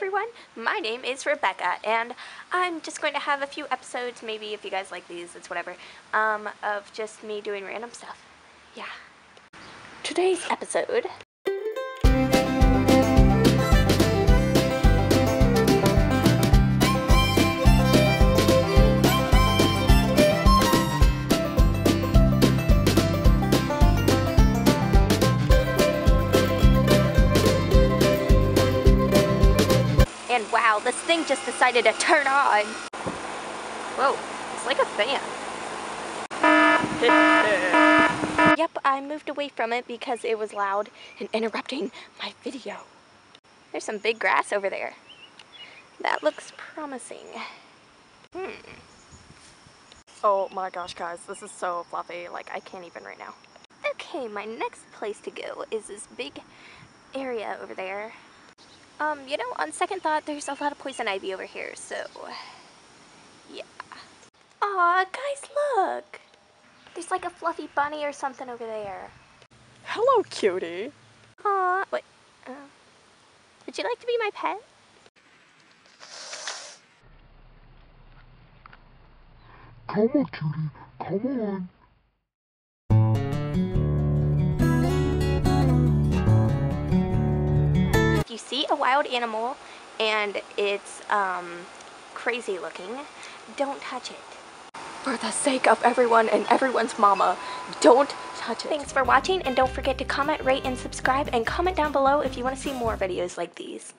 everyone, my name is Rebecca, and I'm just going to have a few episodes, maybe if you guys like these, it's whatever, of just me doing random stuff. Yeah. Today's episode. And wow, this thing just decided to turn on. Whoa, it's like a fan. Yep, I moved away from it because it was loud and interrupting my video. There's some big grass over there. That looks promising. Oh my gosh, guys, this is so fluffy. Like, I can't even right now. Okay, my next place to go is this big area over there. You know, on second thought, there's a lot of poison ivy over here, so yeah. Aw, guys, look! There's like a fluffy bunny or something over there. Hello, cutie. Aw, wait, would you like to be my pet? Come on, cutie, come on. If you see a wild animal and it's crazy looking, don't touch it. For the sake of everyone and everyone's mama, don't touch it. Thanks for watching, and don't forget to comment, rate, and subscribe, and comment down below if you want to see more videos like these.